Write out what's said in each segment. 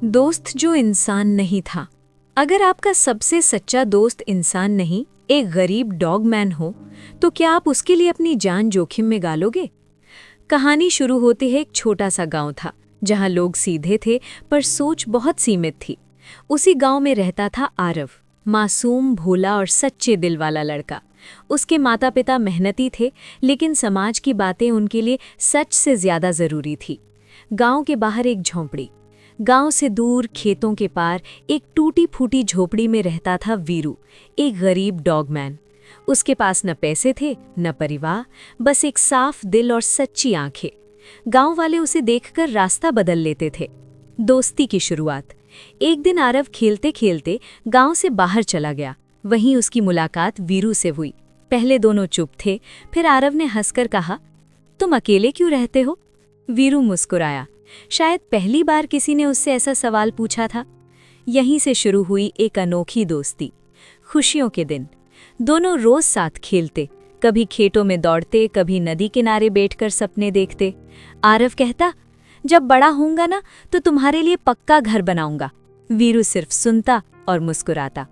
दोस्त जो इंसान नहीं था। अगर आपका सबसे सच्चा दोस्त इंसान नहीं, एक गरीब डॉगमैन हो, तो क्या आप उसके लिए अपनी जान जोखिम में डालोगे? कहानी शुरू होती है एक छोटा सा गांव था, जहां लोग सीधे थे पर सोच बहुत सीमित थी। उसी गांव में रहता था आरव, मासूम, भोला और सच्चे दिल वाला लड़का। उसके माता पिता मेहनती थे, लेकिन समाज की बातें उनके लिए सच से ज्यादा जरूरी थी। गांव के बाहर एक झोंपड़ी, गांव से दूर खेतों के पार एक टूटी फूटी झोपड़ी में रहता था वीरू, एक गरीब डॉगमैन। उसके पास न पैसे थे न परिवार, बस एक साफ दिल और सच्ची आंखें। गांव वाले उसे देखकर रास्ता बदल लेते थे। दोस्ती की शुरुआत। एक दिन आरव खेलते खेलते गांव से बाहर चला गया। वहीं उसकी मुलाकात वीरू से हुई। पहले दोनों चुप थे, फिर आरव ने हंसकर कहा, तुम अकेले क्यों रहते हो? वीरू मुस्कुराया। शायद पहली बार किसी ने उससे ऐसा सवाल पूछा था। यहीं से शुरू हुई एक अनोखी दोस्ती। खुशियों के दिन दोनों रोज साथ खेलते, कभी खेतों में दौड़ते, कभी नदी किनारे बैठकर सपने देखते। आरव कहता, जब बड़ा होऊंगा ना तो तुम्हारे लिए पक्का घर बनाऊंगा। वीरू सिर्फ सुनता और मुस्कुराता।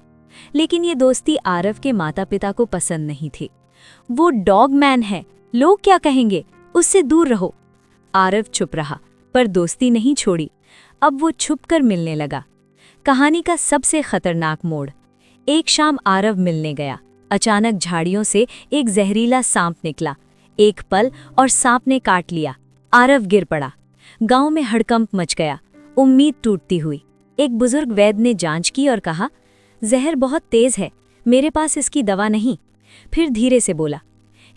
लेकिन ये दोस्ती आरव के माता पिता को पसंद नहीं थी। वो डॉगमैन है, लोग क्या कहेंगे, उससे दूर रहो। आरव चुप रहा, पर दोस्ती नहीं छोड़ी। अब वो छुपकर मिलने लगा। कहानी का सबसे खतरनाक मोड़। एक शाम आरव मिलने गया। अचानक झाड़ियों से एक जहरीला सांप निकला। एक पल और सांप ने काट लिया। आरव गिर पड़ा। गांव में हड़कंप मच गया, उम्मीद टूटती हुई। एक बुजुर्ग वैद्य ने जांच की और कहा, जहर बहुत तेज है, मेरे पास इसकी दवा नहीं। फिर धीरे से बोला,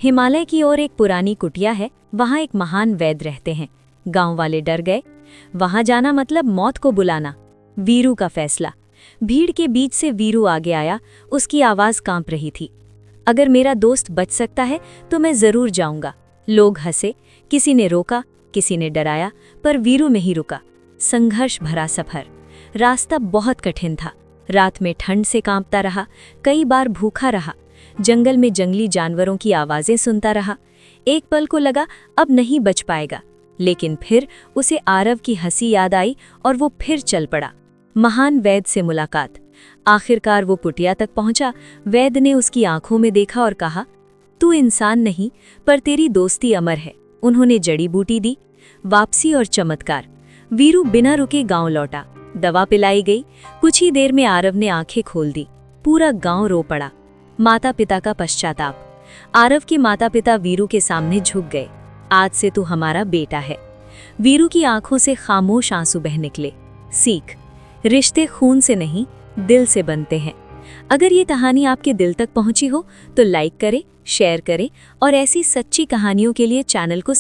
हिमालय की ओर एक पुरानी कुटिया है, वहां एक महान वैद्य रहते हैं। गांव वाले डर गए। वहां जाना मतलब मौत को बुलाना। वीरू का फैसला। भीड़ के बीच से वीरू आगे आया, उसकी आवाज कांप रही थी। अगर मेरा दोस्त बच सकता है तो मैं जरूर जाऊंगा। लोग हंसे, किसी ने रोका, किसी ने डराया, पर वीरू नहीं रुका। संघर्ष भरा सफर। रास्ता बहुत कठिन था। रात में ठंड से कांपता रहा, कई बार भूखा रहा। जंगल में जंगली जानवरों की आवाजें सुनता रहा। एक पल को लगा अब नहीं बच पाएगा, लेकिन फिर उसे आरव की हंसी याद आई और वो फिर चल पड़ा। महान वैद्य से मुलाकात। आखिरकार वो कुटिया तक पहुंचा। वैद्य ने उसकी आंखों में देखा और कहा, तू इंसान नहीं, पर तेरी दोस्ती अमर है। उन्होंने जड़ी बूटी दी। वापसी और चमत्कार। वीरू बिना रुके गांव लौटा। दवा पिलाई गई। कुछ ही देर में आरव ने आंखें खोल दी। पूरा गांव रो पड़ा। माता पिता का पश्चाताप। आरव के माता पिता वीरू के सामने झुक गए। आज से तू हमारा बेटा है। वीरू की आंखों से खामोश आंसू बह निकले। सीख, रिश्ते खून से नहीं, दिल से बनते हैं। अगर ये कहानी आपके दिल तक पहुंची हो तो लाइक करें, शेयर करें और ऐसी सच्ची कहानियों के लिए चैनल को